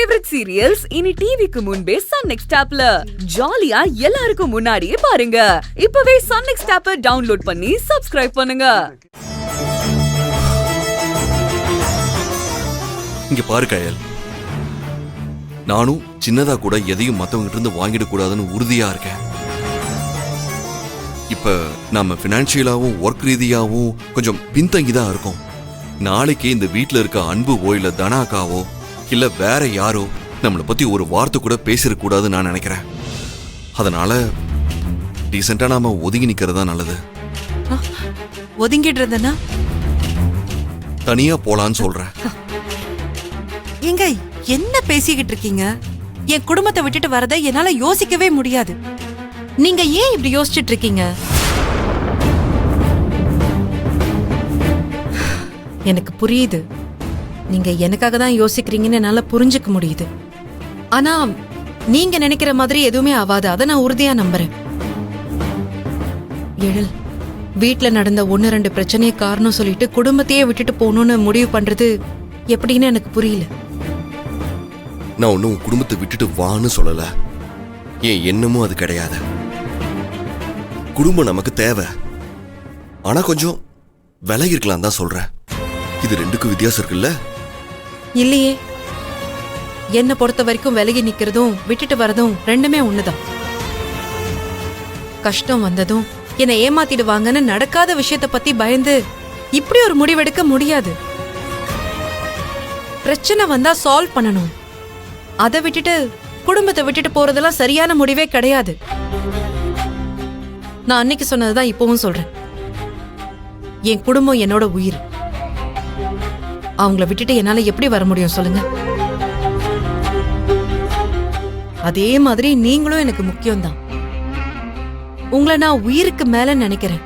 Favourite serials இனி டிவிக்கு முன்பே சன் நெக்ஸ்ட் ஆப்ல ஜாலியா எல்லாருக்கும் முன்னாடியே பாருங்க. இப்பவே சன் நெக்ஸ்ட் ஆப்பை டவுன்லோட் பண்ணி சப்ஸ்கிரைப் பண்ணுங்க. இங்க பாரு கயல், நானும் சின்னதா கூட எதையும் மத்தவங்கிட்ட இருந்து வாங்கிட கூடாதுன்னு உறுதியா இருக்கேன். இப்ப நம்ம பினான்சியலாவும் ஒர்க் ரீதியாவும் கொஞ்சம் பின்தங்கிதான் இருக்கோம். நாளைக்கு இந்த வீட்டுல இருக்க அன்புவோ இல்ல தனாக்காவோ இல்ல வேற யாரோ நம்மளை பத்தி ஒரு வார்த்தை கூட பேசிடக்கூடாதுன்னு நான் நினைக்கிறேன். அதனால டீசெண்டா நாம ஒதுங்கி நிக்கிறதா நல்லது. ஒதுங்கிடுறதுன்னா தனியா போலான்னு சொல்றேன். எங்க என்ன பேசிக்கிட்டு இருக்கீங்க? என் குடும்பத்தை விட்டுட்டு வரதை என்னால யோசிக்கவே முடியாது. நீங்க ஏன் இப்படி யோசிச்சுட்டு இருக்கீங்க? எனக்கு புரியுது, நீங்க எனக்காக தான் யோசிக்கிறீங்கன்னு என்னால புரிஞ்சுக்க முடியுது. ஆனா நீங்க நினைக்கிற மாதிரி எதுவுமே ஆகாது, அதை நான் உறுதியா நம்புறேன். எழில், வீட்டுல நடந்த 1-2 பிரச்சனையை காரணம் சொல்லிட்டு குடும்பத்தையே விட்டுட்டு போகணும்னு முடிவு பண்றது எப்படின்னு எனக்கு புரியல. நான் ஒன்னும் குடும்பத்தை விட்டுட்டு வான்னு சொல்லல. என் எண்ணமும் அது கிடையாது. குடும்பம் நமக்கு தேவை, ஆனா கொஞ்சம் விலகி இருக்கலாம் தான் சொல்றேன். இது ரெண்டுக்கும் வித்தியாசம் இருக்குல்ல? இல்லையே, என்ன பொறுத்த வரைக்கும் விலகி நிக்கிறதும் விட்டுட்டு வரதும் ரெண்டுமே ஒண்ணுதான். கஷ்டம் வந்ததும் என்னை ஏமாத்திடுவாங்கன்னு நடக்காத விஷயத்த பத்தி பயந்து இப்படி ஒரு முடிவெடுக்க முடியாது. பிரச்சனை வந்தா சால்வ் பண்ணணும். அதை விட்டுட்டு குடும்பத்தை விட்டுட்டு போறதெல்லாம் சரியான முடிவே கிடையாது. நான் அன்னைக்கு சொன்னதுதான் இப்பவும் சொல்றேன். என் குடும்பம் என்னோட உயிர். அவங்கள விட்டுட்டு என்னால எப்படி வர முடியும் சொல்லுங்க? அதே மாதிரி நீங்களும் எனக்கு முக்கியம்தான். உங்களை நான் உயிருக்கு மேல நினைக்கிறேன்.